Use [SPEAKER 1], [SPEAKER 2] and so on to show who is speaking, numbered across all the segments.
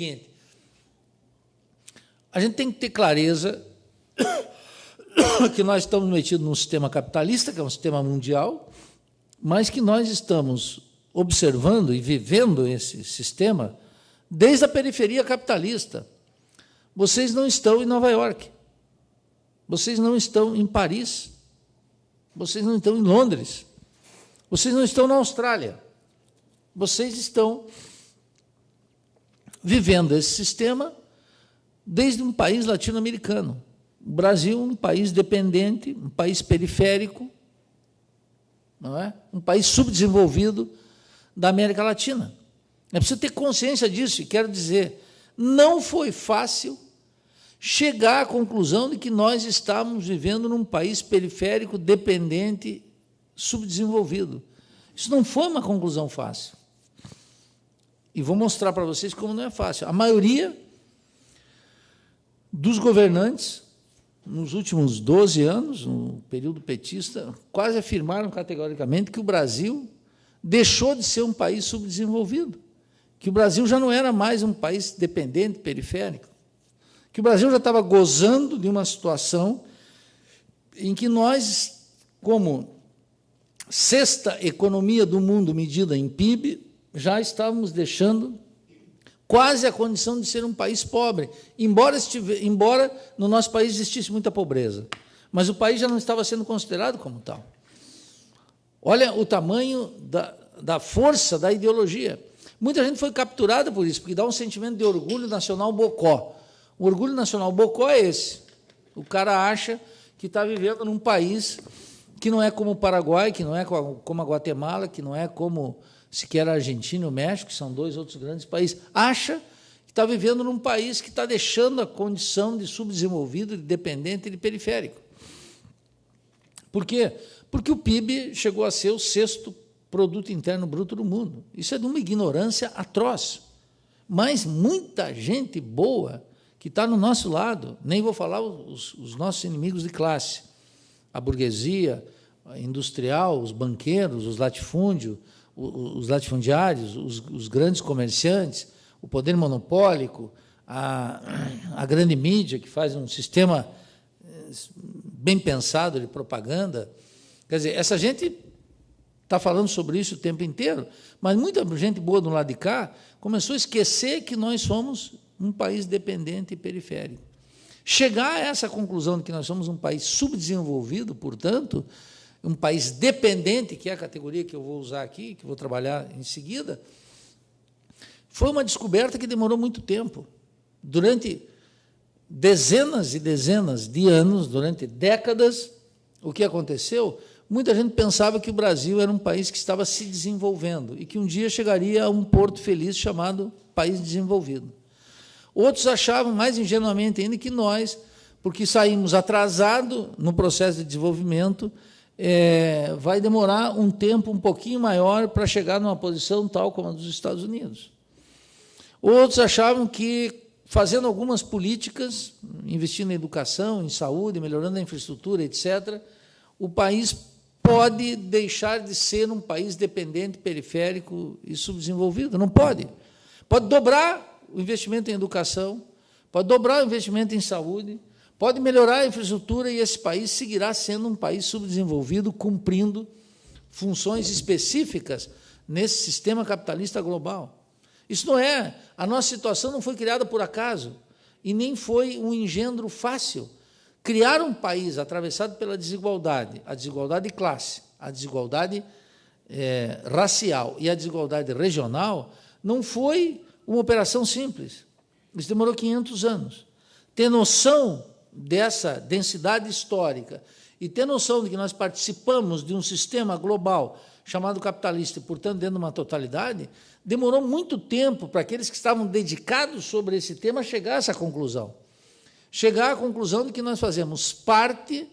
[SPEAKER 1] seguinte: a gente tem que ter clareza que nós estamos metidos num sistema capitalista, que é um sistema mundial, mas que nós estamos observando e vivendo esse sistema desde a periferia capitalista. Vocês não estão em Nova York, vocês não estão em Paris, vocês não estão em Londres, vocês não estão na Austrália, vocês estão vivendo esse sistema desde um país latino-americano. O Brasil, um país dependente, um país periférico, não é? Um país subdesenvolvido da América Latina. É preciso ter consciência disso, e quero dizer, não foi fácil chegar à conclusão de que nós estávamos vivendo num país periférico, dependente, subdesenvolvido. Isso não foi uma conclusão fácil. E vou mostrar para vocês como não é fácil. A maioria dos governantes, nos últimos 12 anos, no período petista, quase afirmaram categoricamente que o Brasil deixou de ser um país subdesenvolvido, que o Brasil já não era mais um país dependente, periférico, que o Brasil já estava gozando de uma situação em que nós, como sexta economia do mundo medida em PIB, já estávamos deixando quase a condição de ser um país pobre, embora no nosso país existisse muita pobreza, mas o país já não estava sendo considerado como tal. Olha o tamanho da força da ideologia. Muita gente foi capturada por isso, porque dá um sentimento de orgulho nacional bocó. O orgulho nacional bocó é esse. O cara acha que está vivendo num país que não é como o Paraguai, que não é como a Guatemala, que não é como sequer a Argentina e o México, que são dois outros grandes países. Acha que está vivendo num país que está deixando a condição de subdesenvolvido, de dependente e de periférico. Por quê? Porque o PIB chegou a ser o sexto produto interno bruto do mundo. Isso é de uma ignorância atroz. Mas muita gente boa que está no nosso lado, nem vou falar os nossos inimigos de classe, a burguesia a industrial, os banqueiros, os latifundiários, os grandes comerciantes, o poder monopólico, a grande mídia, que faz um sistema bem pensado de propaganda. Quer dizer, essa gente está falando sobre isso o tempo inteiro, mas muita gente boa do lado de cá começou a esquecer que nós somos um país dependente e periférico. Chegar a essa conclusão de que nós somos um país subdesenvolvido, portanto, um país dependente, que é a categoria que eu vou usar aqui, que vou trabalhar em seguida, foi uma descoberta que demorou muito tempo. Durante dezenas e dezenas de anos, durante décadas, o que aconteceu? Muita gente pensava que o Brasil era um país que estava se desenvolvendo e que um dia chegaria a um porto feliz chamado país desenvolvido. Outros achavam, mais ingenuamente ainda, que nós, porque saímos atrasados no processo de desenvolvimento, vai demorar um tempo um pouquinho maior para chegar numa posição tal como a dos Estados Unidos. Outros achavam que, fazendo algumas políticas, investindo em educação, em saúde, melhorando a infraestrutura, etc., o país pode deixar de ser um país dependente, periférico e subdesenvolvido. Não pode. Pode dobrar o investimento em educação, pode dobrar o investimento em saúde, pode melhorar a infraestrutura e esse país seguirá sendo um país subdesenvolvido, cumprindo funções específicas nesse sistema capitalista global. Isso não é, a nossa situação não foi criada por acaso e nem foi um engendro fácil. Criar um país atravessado pela desigualdade, a desigualdade de classe, a desigualdade racial e a desigualdade regional, não foi uma operação simples. Isso demorou 500 anos. Ter noção dessa densidade histórica e ter noção de que nós participamos de um sistema global chamado capitalista e, portanto, dentro de uma totalidade, demorou muito tempo para aqueles que estavam dedicados sobre esse tema chegar a essa conclusão. Chegar à conclusão de que nós fazemos parte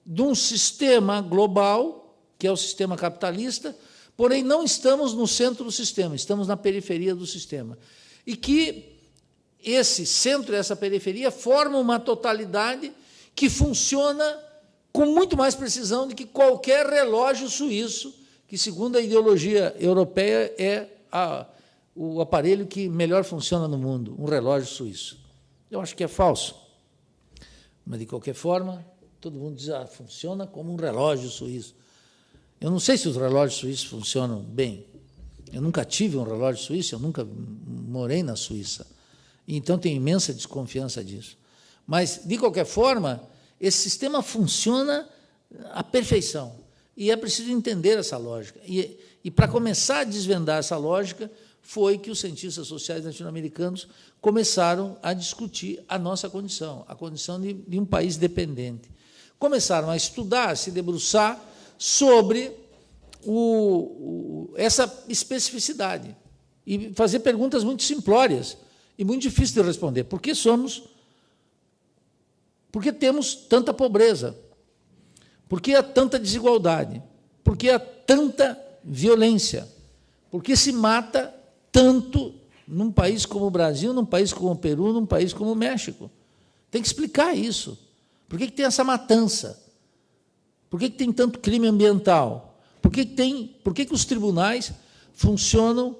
[SPEAKER 1] de um sistema global, que é o sistema capitalista, porém não estamos no centro do sistema, estamos na periferia do sistema. E que esse centro e essa periferia formam uma totalidade que funciona com muito mais precisão do que qualquer relógio suíço, que, segundo a ideologia europeia, é o aparelho que melhor funciona no mundo, um relógio suíço. Eu acho que é falso. Mas, de qualquer forma, todo mundo diz, funciona como um relógio suíço. Eu não sei se os relógios suíços funcionam bem. Eu nunca tive um relógio suíço, eu nunca morei na Suíça. Então, tenho imensa desconfiança disso. Mas, de qualquer forma, esse sistema funciona à perfeição. E é preciso entender essa lógica. E para começar a desvendar essa lógica, foi que os cientistas sociais latino-americanos começaram a discutir a nossa condição, a condição de um país dependente. Começaram a estudar, a se debruçar sobre essa especificidade e fazer perguntas muito simplórias e muito difíceis de responder. Por que temos tanta pobreza? Por que há tanta desigualdade? Por que há tanta violência? Por que se mata tanto num país como o Brasil, num país como o Peru, num país como o México? Tem que explicar isso. Por que tem essa matança? Por que tem tanto crime ambiental? Por que os tribunais funcionam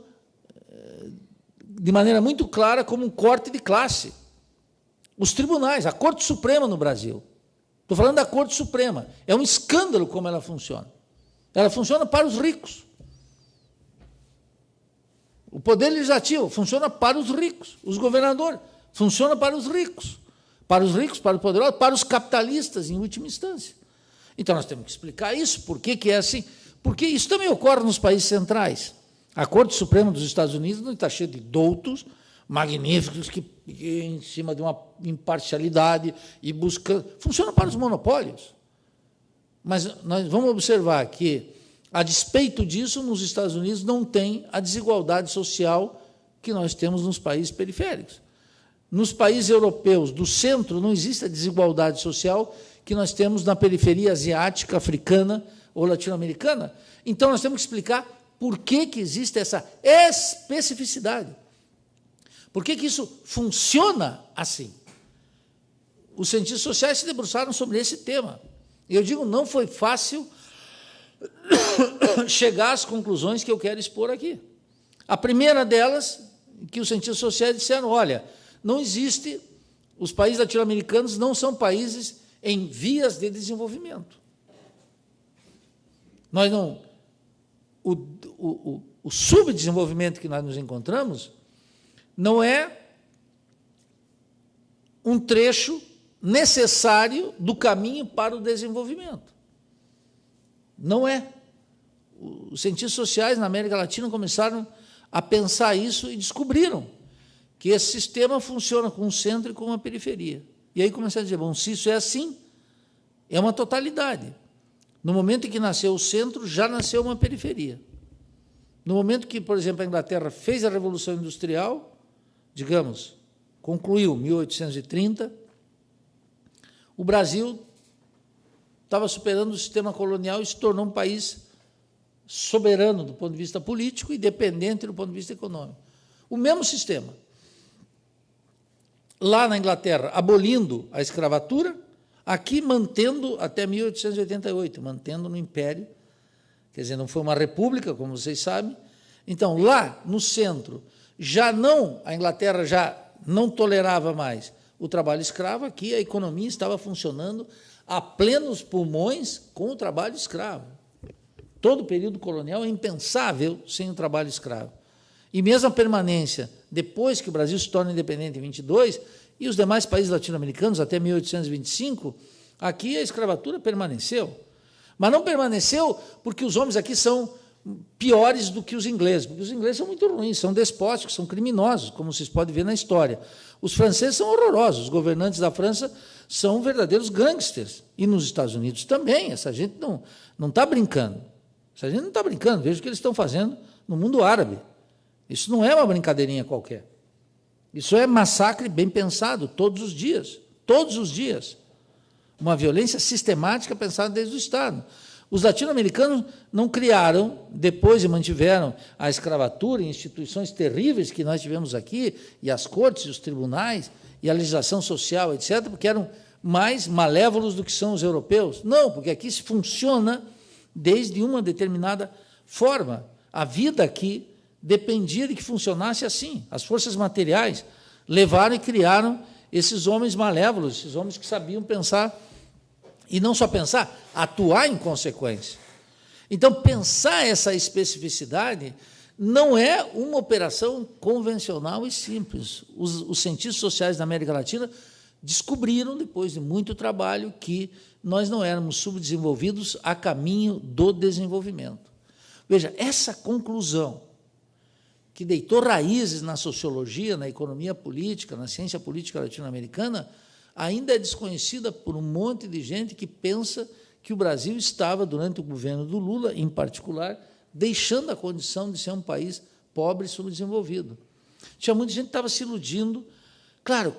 [SPEAKER 1] de maneira muito clara como um corte de classe? Os tribunais, a Corte Suprema no Brasil. Estou falando da Corte Suprema. É um escândalo como ela funciona. Ela funciona para os ricos. O Poder Legislativo funciona para os ricos. Os governadores funcionam para os ricos. Para os ricos, para os poderosos, para os capitalistas, em última instância. Então, nós temos que explicar isso, por que é assim. Porque isso também ocorre nos países centrais. A Corte Suprema dos Estados Unidos está cheia de doutos magníficos que em cima de uma imparcialidade e buscando... Funciona para os monopólios. Mas nós vamos observar que, a despeito disso, nos Estados Unidos não tem a desigualdade social que nós temos nos países periféricos. Nos países europeus do centro não existe a desigualdade social que nós temos na periferia asiática, africana ou latino-americana. Então, nós temos que explicar por que existe essa especificidade. Por que isso funciona assim? Os cientistas sociais se debruçaram sobre esse tema. E eu digo, não foi fácil chegar às conclusões que eu quero expor aqui. A primeira delas, que os cientistas sociais disseram, olha, não existe, os países latino-americanos não são países em vias de desenvolvimento. Nós não... O subdesenvolvimento que nós nos encontramos não é um trecho necessário do caminho para o desenvolvimento. Não é. Os cientistas sociais na América Latina começaram a pensar isso e descobriram que esse sistema funciona com um centro e com uma periferia. E aí começaram a dizer, bom, se isso é assim, é uma totalidade. No momento em que nasceu o centro, já nasceu uma periferia. No momento que, por exemplo, a Inglaterra fez a Revolução Industrial, digamos, concluiu 1830, o Brasil estava superando o sistema colonial e se tornou um país soberano do ponto de vista político e dependente do ponto de vista econômico. O mesmo sistema. Lá na Inglaterra, abolindo a escravatura, aqui mantendo até 1888, mantendo no Império, quer dizer, não foi uma república, como vocês sabem. Então, lá no centro, a Inglaterra já não tolerava mais o trabalho escravo, aqui a economia estava funcionando a plenos pulmões com o trabalho escravo. Todo o período colonial é impensável sem o trabalho escravo. E mesmo a permanência, depois que o Brasil se torna independente em 22, e os demais países latino-americanos, até 1825, aqui a escravatura permaneceu. Mas não permaneceu porque os homens aqui são piores do que os ingleses, porque os ingleses são muito ruins, são despóticos, são criminosos, como vocês podem ver na história. Os franceses são horrorosos, os governantes da França são verdadeiros gangsters. E nos Estados Unidos também, essa gente não está brincando. Essa gente não está brincando, veja o que eles estão fazendo no mundo árabe. Isso não é uma brincadeirinha qualquer. Isso é massacre bem pensado, todos os dias. Todos os dias. Uma violência sistemática pensada desde o Estado. Os latino-americanos não criaram, depois e mantiveram a escravatura em instituições terríveis que nós tivemos aqui, e as cortes, e os tribunais, e a legislação social, etc., porque eram mais malévolos do que são os europeus. Não, porque aqui se funciona desde uma determinada forma. A vida aqui dependia de que funcionasse assim. As forças materiais levaram e criaram esses homens malévolos, esses homens que sabiam pensar, e não só pensar, atuar em consequência. Então, pensar essa especificidade não é uma operação convencional e simples. Os cientistas sociais da América Latina descobriram, depois de muito trabalho, que nós não éramos subdesenvolvidos a caminho do desenvolvimento. Veja, essa conclusão, que deitou raízes na sociologia, na economia política, na ciência política latino-americana, ainda é desconhecida por um monte de gente que pensa que o Brasil estava, durante o governo do Lula, em particular, deixando a condição de ser um país pobre e subdesenvolvido. Tinha muita gente que estava se iludindo, claro,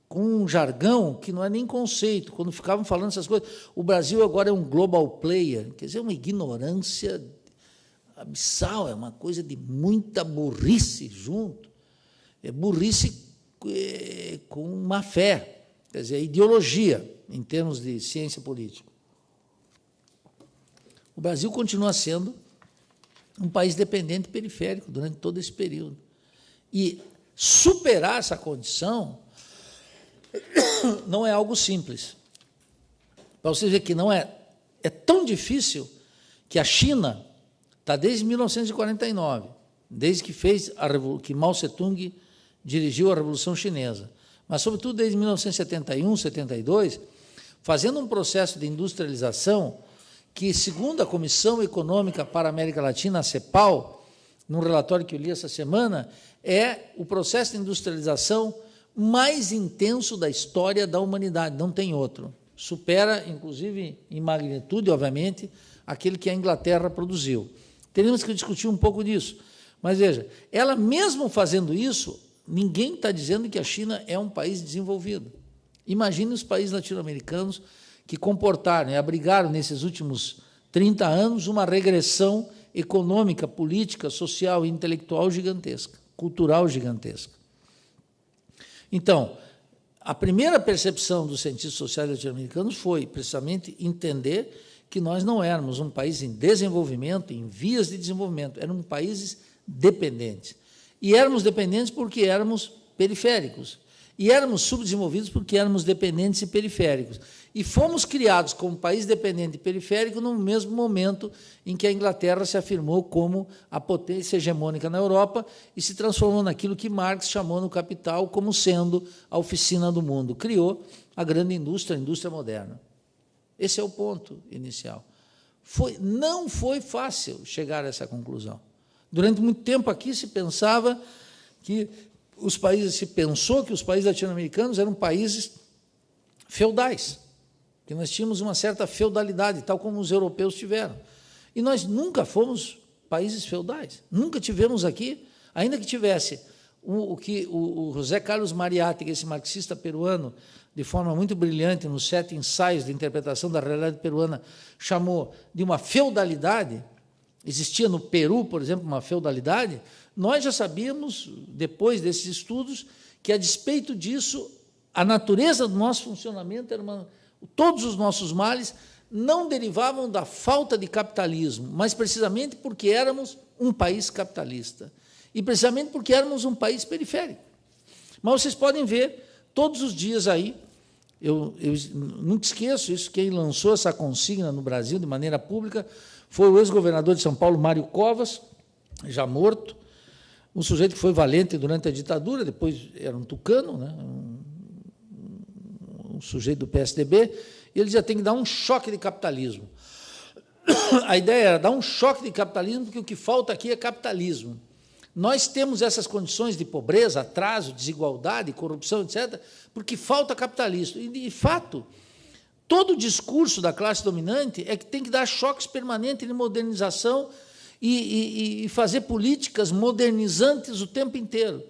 [SPEAKER 1] com um jargão que não é nem conceito, quando ficavam falando essas coisas. O Brasil agora é um global player, quer dizer, uma ignorância abissal, é uma coisa de muita burrice junto. É burrice com má fé, quer dizer, ideologia, em termos de ciência política. O Brasil continua sendo um país dependente e periférico durante todo esse período. E superar essa condição não é algo simples. Para você ver que não é tão difícil que a China está desde 1949, desde que Mao Tse-tung dirigiu a Revolução Chinesa, mas, sobretudo, desde 1971, 72, fazendo um processo de industrialização que, segundo a Comissão Econômica para a América Latina, a CEPAL, num relatório que eu li essa semana, é o processo de industrialização mais intenso da história da humanidade, não tem outro. Supera, inclusive, em magnitude, obviamente, aquele que a Inglaterra produziu. Teríamos que discutir um pouco disso. Mas, veja, ela mesmo fazendo isso, ninguém está dizendo que a China é um país desenvolvido. Imagine os países latino-americanos que comportaram e abrigaram, nesses últimos 30 anos, uma regressão econômica, política, social e intelectual gigantesca, cultural gigantesca. Então, a primeira percepção dos cientistas sociais latino-americanos foi, precisamente, entender que nós não éramos um país em desenvolvimento, em vias de desenvolvimento, éramos países dependentes. E éramos dependentes porque éramos periféricos. E éramos subdesenvolvidos porque éramos dependentes e periféricos. E fomos criados como país dependente e periférico no mesmo momento em que a Inglaterra se afirmou como a potência hegemônica na Europa e se transformou naquilo que Marx chamou no Capital como sendo a oficina do mundo. Criou a grande indústria, a indústria moderna. Esse é o ponto inicial. Não foi fácil chegar a essa conclusão. Durante muito tempo aqui se pensava que se pensou que os países latino-americanos eram países feudais, que nós tínhamos uma certa feudalidade, tal como os europeus tiveram. E nós nunca fomos países feudais, nunca tivemos aqui, ainda que tivesse o que o José Carlos Mariátegui, esse marxista peruano, de forma muito brilhante, nos 7 ensaios de interpretação da realidade peruana, chamou de uma feudalidade. Existia no Peru, por exemplo, uma feudalidade. Nós já sabíamos, depois desses estudos, que, a despeito disso, a natureza do nosso funcionamento era todos os nossos males não derivavam da falta de capitalismo, mas precisamente porque éramos um país capitalista e precisamente porque éramos um país periférico. Mas vocês podem ver todos os dias aí, eu nunca esqueço isso, quem lançou essa consigna no Brasil de maneira pública foi o ex-governador de São Paulo, Mário Covas, já morto, um sujeito que foi valente durante a ditadura, depois era um tucano, né, um sujeito do PSDB, e ele dizia, tem que dar um choque de capitalismo. A ideia era dar um choque de capitalismo, porque o que falta aqui é capitalismo. Nós temos essas condições de pobreza, atraso, desigualdade, corrupção, etc., porque falta capitalismo. E, de fato, todo o discurso da classe dominante é que tem que dar choques permanentes de modernização e fazer políticas modernizantes o tempo inteiro,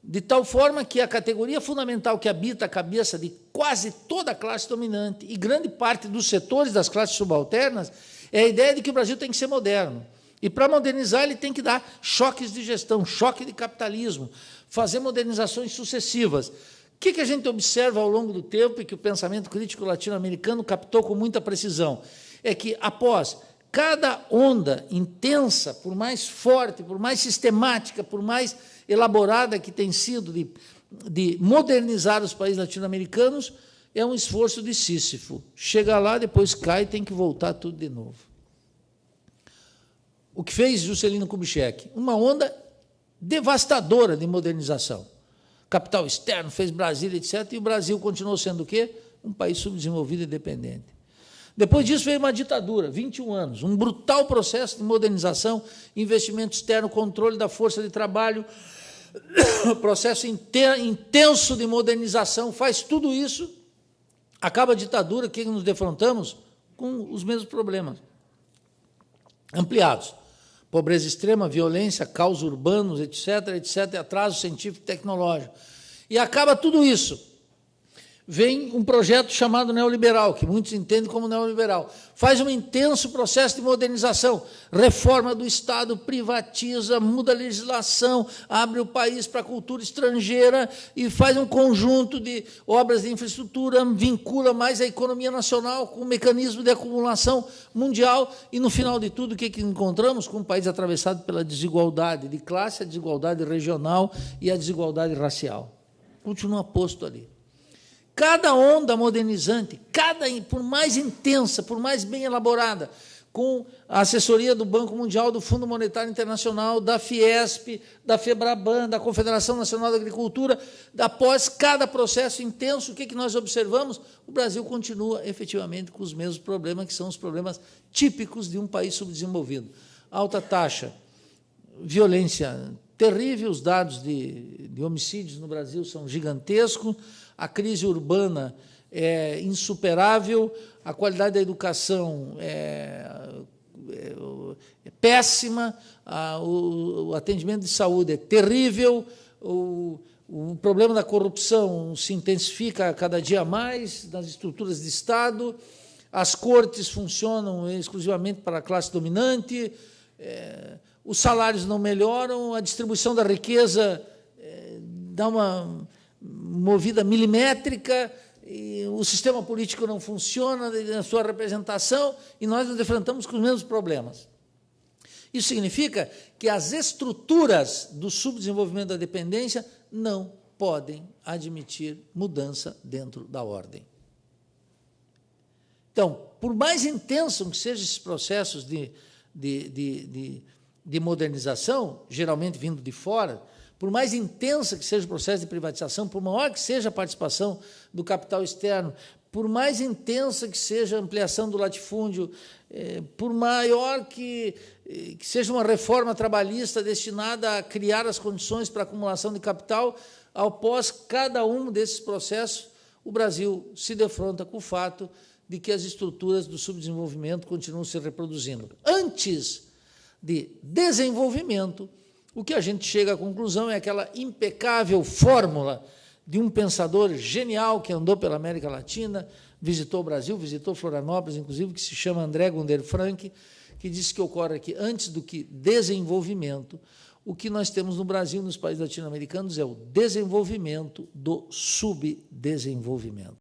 [SPEAKER 1] de tal forma que a categoria fundamental que habita a cabeça de quase toda a classe dominante e grande parte dos setores das classes subalternas é a ideia de que o Brasil tem que ser moderno. E, para modernizar, ele tem que dar choques de gestão, choque de capitalismo, fazer modernizações sucessivas. O que a gente observa ao longo do tempo e que o pensamento crítico latino-americano captou com muita precisão? É que, após cada onda intensa, por mais forte, por mais sistemática, por mais elaborada que tem sido de modernizar os países latino-americanos, é um esforço de Sísifo. Chega lá, depois cai e tem que voltar tudo de novo. O que fez Juscelino Kubitschek? Uma onda devastadora de modernização. Capital externo, fez Brasília, etc., e o Brasil continuou sendo o quê? Um país subdesenvolvido e dependente. Depois disso veio uma ditadura, 21 anos, um brutal processo de modernização, investimento externo, controle da força de trabalho, processo intenso de modernização, faz tudo isso, acaba a ditadura, o que nos defrontamos? Com os mesmos problemas, ampliados. Pobreza extrema, violência, caos urbanos, etc., etc., atraso científico e tecnológico. E acaba tudo isso. Vem um projeto chamado neoliberal, que muitos entendem como neoliberal. Faz um intenso processo de modernização, reforma do Estado, privatiza, muda a legislação, abre o país para a cultura estrangeira e faz um conjunto de obras de infraestrutura, vincula mais a economia nacional com o mecanismo de acumulação mundial e, no final de tudo, o que encontramos? Com um país atravessado pela desigualdade de classe, a desigualdade regional e a desigualdade racial. Continua posto ali. Cada onda modernizante, por mais intensa, por mais bem elaborada, com a assessoria do Banco Mundial, do Fundo Monetário Internacional, da Fiesp, da FEBRABAN, da Confederação Nacional da Agricultura, após cada processo intenso, o que nós observamos? O Brasil continua, efetivamente, com os mesmos problemas, que são os problemas típicos de um país subdesenvolvido. Alta taxa, violência terrível, os dados de homicídios no Brasil são gigantescos, a crise urbana é insuperável, a qualidade da educação é péssima, o atendimento de saúde é terrível, o problema da corrupção se intensifica cada dia mais nas estruturas de Estado, as cortes funcionam exclusivamente para a classe dominante, os salários não melhoram, a distribuição da riqueza dá uma movida milimétrica, e o sistema político não funciona na sua representação, e nós nos defrontamos com os mesmos problemas. Isso significa que as estruturas do subdesenvolvimento da dependência não podem admitir mudança dentro da ordem. Então, por mais intenso que sejam esses processos de modernização, geralmente vindo de fora, por mais intensa que seja o processo de privatização, por maior que seja a participação do capital externo, por mais intensa que seja a ampliação do latifúndio, por maior que seja uma reforma trabalhista destinada a criar as condições para a acumulação de capital, após cada um desses processos, o Brasil se defronta com o fato de que as estruturas do subdesenvolvimento continuam se reproduzindo. Antes de desenvolvimento, o que a gente chega à conclusão é aquela impecável fórmula de um pensador genial que andou pela América Latina, visitou o Brasil, visitou Florianópolis, inclusive, que se chama André Gunder Frank, que disse que ocorre que, antes do que desenvolvimento, o que nós temos no Brasil, nos países latino-americanos, é o desenvolvimento do subdesenvolvimento.